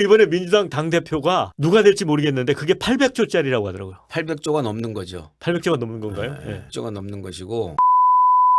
이번에 민주당 당대표가 누가 될지 모르겠는데 그게 800조짜리라고 하더라고요. 800조가 넘는 거죠. 800조가 넘는 건가요? 네. 800조가 넘는 것이고.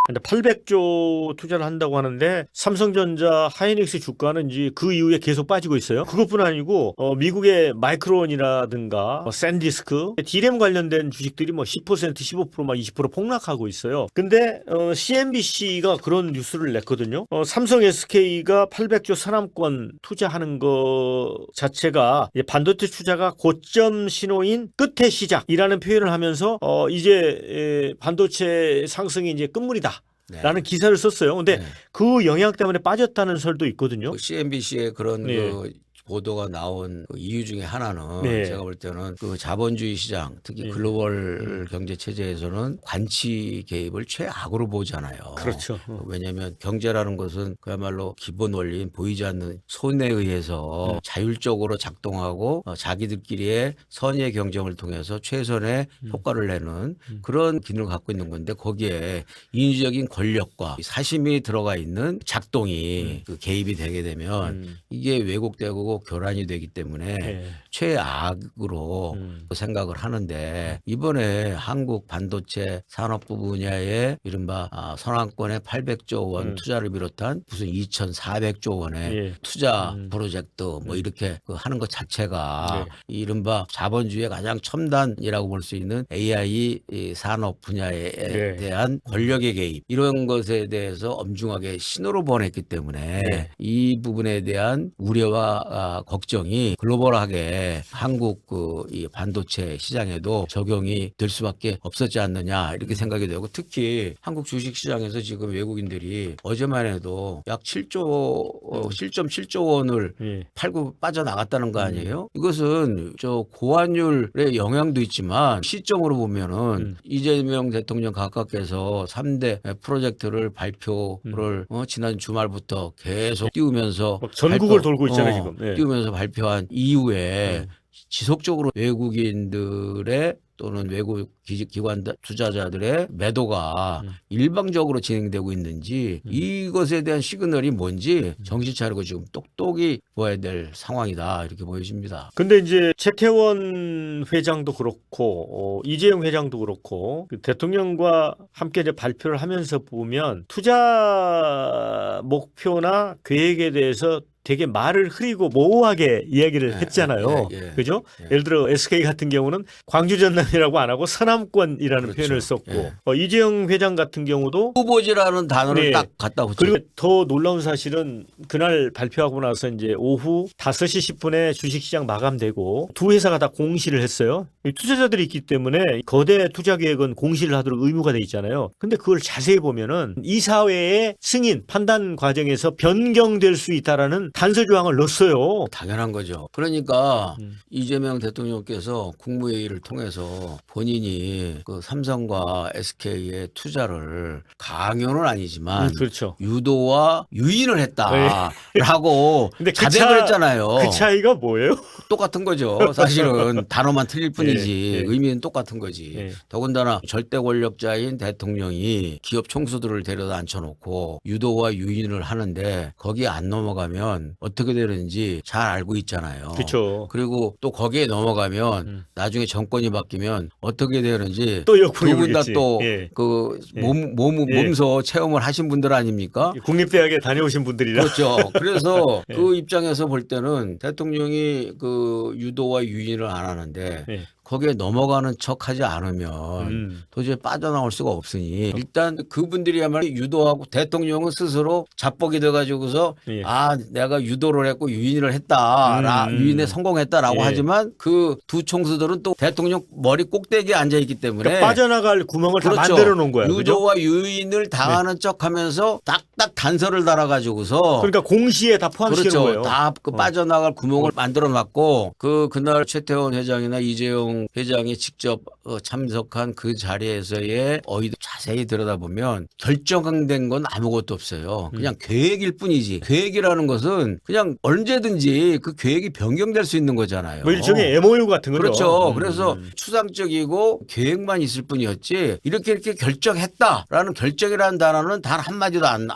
근데 800조 투자를 한다고 하는데 삼성전자, 하이닉스 주가는 이제 그 이후에 계속 빠지고 있어요. 그것뿐 아니고 미국의 마이크론이라든가 샌디스크, D램 관련된 주식들이 뭐 10%, 15%, 막 20% 폭락하고 있어요. 근데 CNBC가 그런 뉴스를 냈거든요. 삼성 SK가 800조 산업권 투자하는 거 자체가 반도체 투자가 고점 신호인 끝의 시작이라는 표현을 하면서 이제 반도체 상승이 이제 끝물이다. 네. 라는 기사를 썼어요. 근데 네. 그 영향 때문에 빠졌다는 설도 있거든요. CNBC의 그런 네. 그 보도가 나온 그 이유 중에 하나는 네. 제가 볼 때는 그 자본주의 시장, 특히 네. 글로벌 경제 체제에서는 관치 개입을 최악으로 보잖아요. 그렇죠. 왜냐하면 경제라는 것은 그야말로 기본 원리인 보이지 않는 손에 의해서 자율적으로 작동하고 자기들끼리의 선의의 경쟁을 통해서 최선의 효과를 내는 그런 기능을 갖고 있는 건데, 거기에 인위적인 권력과 사심이 들어가 있는 작동이 그 개입이 되게 되면 이게 왜곡되고 교란이 되기 때문에 네. 최악으로 생각을 하는데, 이번에 한국 반도체 산업부 분야의 이른바 선왕권의 800조 원 투자를 비롯한 무슨 2,400조 원의 예. 투자 프로젝트 뭐 이렇게 그 하는 것 자체가 이른바 자본주의의 가장 첨단이라고 볼 수 있는 AI 이 산업 분야에 네. 대한 권력의 개입, 이런 것에 대해서 엄중하게 신호를 보냈기 때문에 이 부분에 대한 우려와 걱정이 글로벌하게 한국 그 이 반도체 시장에도 적용이 될 수밖에 없었지 않느냐, 이렇게 생각이 되고, 특히 한국 주식 시장에서 지금 외국인들이 어제만 해도 약 7.7조 원을 팔고 빠져나갔다는 거 아니에요? 이것은 저 고환율의 영향도 있지만 시점으로 보면은 이재명 대통령 각각께서 3대 프로젝트를 발표를 지난 주말부터 계속 띄우면서 전국을 돌고 있잖아요, 지금. 네. 띄우면서 발표한 이후에 지속적으로 외국인들의 또는 외국 기관 투자자들의 매도가 일방적으로 진행되고 있는지, 이것에 대한 시그널이 뭔지 정신 차리고 지금 똑똑히 보아야 될 상황이다, 이렇게 보여집니다. 근데 이제 최태원 회장도 그렇고 이재용 회장도 그렇고 그 대통령과 함께 이제 발표를 하면서 보면 투자 목표나 계획에 대해서 되게 말을 흐리고 모호하게 이야기를 했잖아요. 그죠? 예를 들어 SK 같은 경우는 광주 전남이라고 안 하고 서남권이라는 그렇죠. 표현을 썼고 이재용 회장 같은 경우도 후보지라는 단어를 딱 갖다 붙여. 그리고 더 놀라운 사실은 그날 발표하고 나서 이제 오후 5시 10분에 주식시장 마감되고 두 회사가 다 공시를 했어요. 투자자들이 있기 때문에 거대 투자 계획은 공시를 하도록 의무가 돼 있잖아요. 근데 그걸 자세히 보면은 이사회의 승인 판단 과정에서 변경될 수 있다라는 단서 조항을 넣었어요. 당연한 거죠. 그러니까 이재명 대통령께서 국무회의를 통해서 본인이 그 삼성과 SK의 투자를 강요는 아니지만 그렇죠. 유도와 유인을 했다라고 근데 자백을 했잖아요. 그 차이가 뭐예요? 똑같은 거죠. 사실은 단어만 틀릴 뿐이지 의미는 똑같은 거지. 더군다나 절대 권력자인 대통령이 기업 총수들을 데려다 앉혀놓고 유도와 유인을 하는데 거기에 안 넘어가면 어떻게 되는지 잘 알고 있잖아요. 그렇죠. 그리고 또 거기에 넘어가면 나중에 정권이 바뀌면 어떻게 되는지 또 두 분 다 또 그 몸소 체험을 하신 분들 아닙니까? 국립대학에 다녀오신 분들이라. 그렇죠. 그래서 그 입장에서 볼 때는 대통령이 그 유도와 유인을 안 하는데 거기에 넘어가는 척하지 않으면 도저히 빠져나올 수가 없으니 일단 그분들이야말로 유도하고 대통령은 스스로 자뻑이 돼가지고서 아 내가 유도를 했고 유인을 했다, 유인에 성공했다라고 하지만 그 두 총수들은 또 대통령 머리 꼭대기에 앉아 있기 때문에 그러니까 빠져나갈 구멍을 다 그렇죠. 만들어 놓은 거야. 유도와 그죠? 유인을 당하는 척하면서 딱딱 단서를 달아가지고서 그러니까 공시에 다 포함시키는 그렇죠. 거예요. 다 그 빠져나갈 구멍을 만들어 놨고 그날 최태원 회장이나 이재용 회장이 직접 참석한 그 자리에서의 어휘도 자세히 들여다보면 결정된 건 아무것도 없어요. 그냥 계획일 뿐이지. 계획이라는 것은 그냥 언제든지 그 계획이 변경될 수 있는 거잖아요. 뭐 일종의 MOU 같은 거죠. 그렇죠. 그래서 추상적이고 계획만 있을 뿐이었지 이렇게 결정했다라는 결정이라는 단어는 단 한마디도 안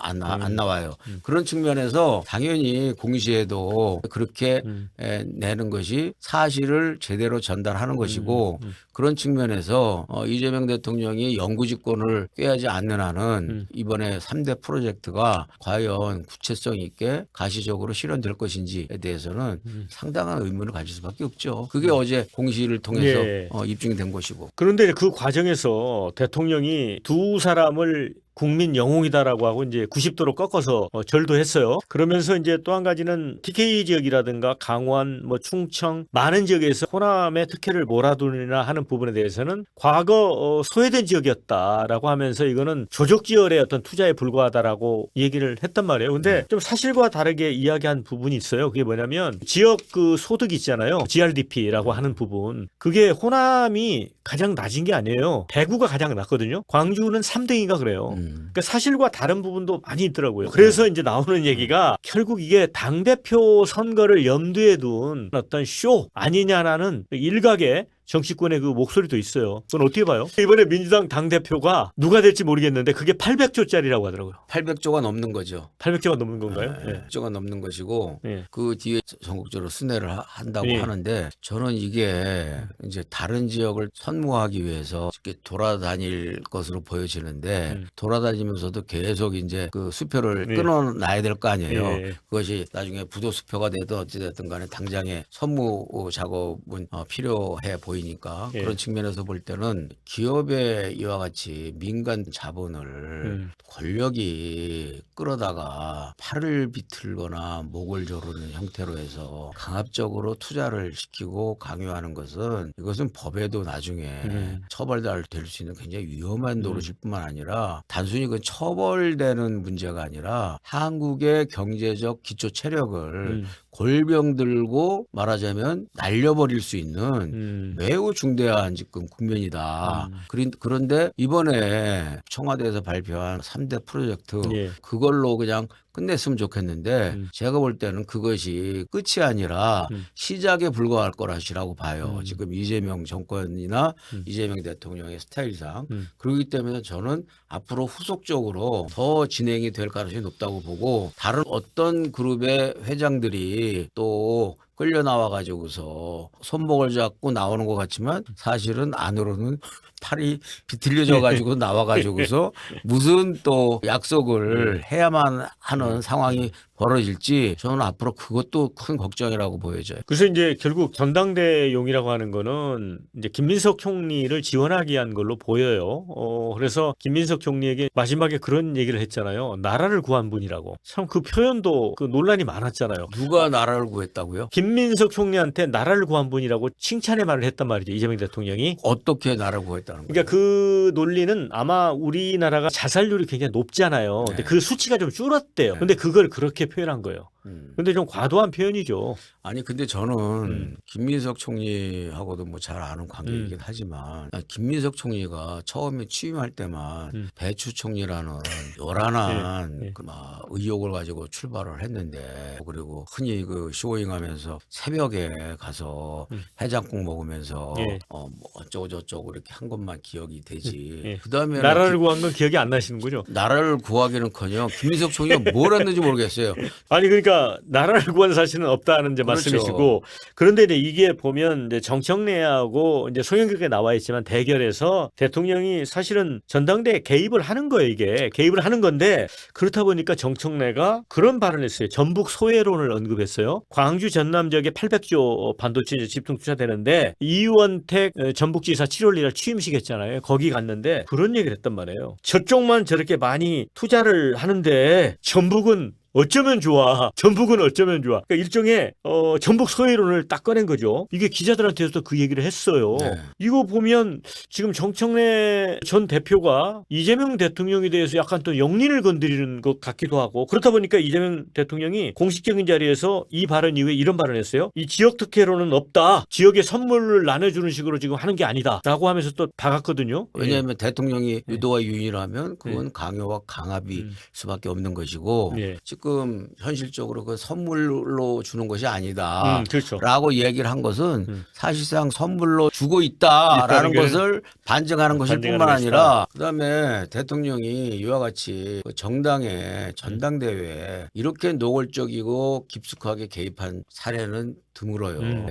나와요. 그런 측면에서 당연히 공시에도 그렇게 내는 것이 사실을 제대로 전달하는 것이고 그런 측면에서 이재명 대통령이 영구집권을 꾀하지 않는 한은 이번에 3대 프로젝트가 과연 구체성 있게 가시적으로 실현될 것인지에 대해서는 상당한 의문을 가질 수밖에 없죠. 그게 어제 공시를 통해서 예. 입증된 것이고. 그런데 그 과정에서 대통령이 두 사람을 국민 영웅이다라고 하고 이제 90도로 꺾어서 절도했어요. 그러면서 이제 또 한 가지는 TK 지역이라든가 강원, 뭐 충청 많은 지역에서 호남의 특혜를 몰아두느냐 하는 부분에 대해서는 과거 소외된 지역이었다라고 하면서 이거는 조족지열의 어떤 투자에 불과하다라고 얘기를 했단 말이에요. 근데 좀 사실과 다르게 이야기한 부분이 있어요. 그게 뭐냐면 지역 그 소득 있잖아요. GRDP라고 하는 부분. 그게 호남이 가장 낮은 게 아니에요. 대구가 가장 낮거든요. 광주는 3등인가 그래요. 그러니까 사실과 다른 부분도 많이 있더라고요. 그래서 이제 나오는 얘기가 결국 이게 당대표 선거를 염두에 둔 어떤 쇼 아니냐라는 일각의 정치권의 그 목소리도 있어요. 그건 어떻게 봐요? 이번에 민주당 당대표가 누가 될지 모르겠는데 그게 800조짜리라고 하더라고요. 800조가 넘는 거죠. 800조가 넘는 건가요? 네. 800조가 넘는 것이고 네. 그 뒤에 전국적으로 순회를 한다고 네. 하는데 저는 이게 이제 다른 지역을 선무하기 위해서 이렇게 돌아다닐 것으로 보여지는데 돌아다니면서도 계속 이제 그 수표를 끊어놔야 될 거 아니에요. 네. 그것이 나중에 부도 수표가 되든 어찌됐든 간에 당장의 선무 작업은 필요해 보이니까 예. 그런 측면에서 볼 때는 기업의 이와 같이 민간 자본을 권력이 끌어다가 팔을 비틀거나 목을 조르는 형태로 해서 강압적으로 투자를 시키고 강요하는 것은 이것은 법에도 나중에 처벌될 수 있는 굉장히 위험한 노릇일 뿐만 아니라 단순히 그 처벌되는 문제가 아니라 한국의 경제적 기초 체력을 골병 들고 말하자면 날려버릴 수 있는 매우 중대한 지금 국면이다. 그런데 이번에 청와대에서 발표한 3대 프로젝트 예. 그걸로 그냥 끝냈으면 좋겠는데 제가 볼 때는 그것이 끝이 아니라 시작에 불과할 거라시라고 봐요. 지금 이재명 정권이나 이재명 대통령의 스타일상 그렇기 때문에 저는 앞으로 후속적으로 더 진행이 될 가능성이 높다고 보고 다른 어떤 그룹의 회장들이 또 끌려 나와 가지고서 손목을 잡고 나오는 것 같지만 사실은 안으로는 팔이 비틀려져 가지고 나와 가지고서 무슨 또 약속을 해야만 하는 상황이 벌어질지 저는 앞으로 그것도 큰 걱정이라고 보여져요. 그래서 이제 결국 전당대용이라고 하는 거는 이제 김민석 총리를 지원하기 위한 걸로 보여요. 그래서 김민석 총리에게 마지막에 그런 얘기를 했잖아요. 나라를 구한 분이라고. 참 그 표현도 그 논란이 많았잖아요. 누가 나라를 구했다고요? 김민석 총리한테 나라를 구한 분이라고 칭찬의 말을 했단 말이죠. 이재명 대통령이. 어떻게 나라를 구했다는 거예요? 그러니까 그 논리는 아마 우리나라가 자살률이 굉장히 높잖아요. 근데 그 수치가 좀 줄었대요. 근데 그걸 그렇게 표현한 거예요. 근데 좀 과도한 표현이죠. 아니 근데 저는 김민석 총리하고도 뭐 잘 아는 관계이긴 하지만 김민석 총리가 처음에 취임할 때만 배추 총리라는 요란한 그 막 의혹을 가지고 출발을 했는데 그리고 흔히 그 쇼잉하면서 새벽에 가서 해장국 먹으면서 뭐 어쩌고 저쩌고 이렇게 한 것만 기억이 되지. 그다음에 나라를 구한 건 기억이 안 나시는 거죠? 나라를 구하기는커녕 김민석 총리가 뭘 했는지 모르겠어요. 아니 그러니까 나라를 구한 사실은 없다는 이제 그렇죠. 말씀이시고 그런데 이제 이게 보면 이제 정청래하고 이제 송영길이 나와 있지만 대결에서 대통령이 사실은 전당대에 개입을 하는 거예요. 이게 개입을 하는 건데 그렇다 보니까 정청래가 그런 발언을 했어요. 전북 소외론을 언급했어요. 광주 전남 지역에 800조 반도체 집중 투자되는데 이원택 전북지사 7월 1일 취임식 했잖아요. 거기 갔는데 그런 얘기를 했단 말이에요. 저쪽만 저렇게 많이 투자를 하는데 전북은 어쩌면 좋아. 전북은 어쩌면 좋아. 그러니까 일종의 전북 소외론을 딱 꺼낸 거죠. 이게 기자들한테서도 그 얘기를 했어요. 네. 이거 보면 지금 정청래 전 대표가 이재명 대통령에 대해서 약간 또 영린을 건드리는 것 같기도 하고 그렇다 보니까 이재명 대통령이 공식적인 자리에서 이 발언 이후에 이런 발언을 했어요. 이 지역 특혜로는 없다. 지역에 선물을 나눠주는 식으로 지금 하는 게 아니다. 라고 하면서 또 박았거든요. 왜냐하면 대통령이 유도와 유인하면 그건 강요와 강압이 음. 수밖에 없는 것이고 예. 지금 현실적으로 그 선물로 주는 것이 아니다. 그렇죠. 라고 얘기를 한 것은 사실상 선물로 주고 있다라는 있다는 것을 반증하는 것일 반증하는 뿐만 것이다. 아니라 그다음에 대통령이 이와 같이 그 정당의 전당대회에 이렇게 노골적이고 깊숙하게 개입한 사례는 드물어요.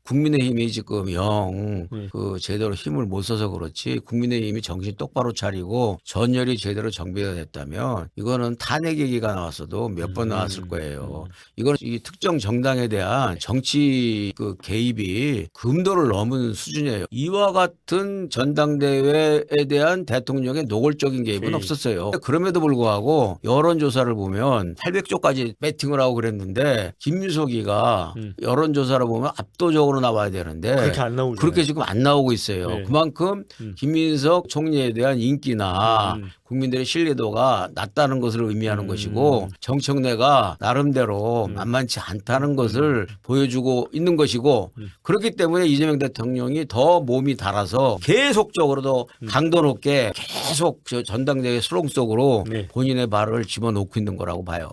국민의힘이 지금 영 그 제대로 힘을 못 써서 그렇지 국민의힘이 정신 똑바로 차리고 전열이 제대로 정비가 됐다면 이거는 탄핵 얘기가 나왔어도 몇 번 나왔을 거예요. 이거는 이 특정 정당에 대한 정치 그 개입이 금도를 넘은 수준이에요. 이와 같은 전당대회에 대한 대통령의 노골적인 개입은 없었어요. 그럼에도 불구하고 여론조사를 보면 800조까지 배팅을 하고 그랬는데 김유석이가 여론조사를 보면 압도적으로 나와야 되는데 그렇게 안 나오죠. 그렇게 지금 안 나오고 있어요. 네. 그만큼 김민석 총리에 대한 인기나 국민들의 신뢰도가 낮다는 것을 의미하는 것이고 정청래가 나름대로 만만치 않다는 것을 보여주고 있는 것이고 그렇기 때문에 이재명 대통령이 더 몸이 달아서 계속적으로도 강도 높게 계속 저 전당대회 수렁 속으로 네. 본인의 발을 집어넣고 있는 거라고 봐요.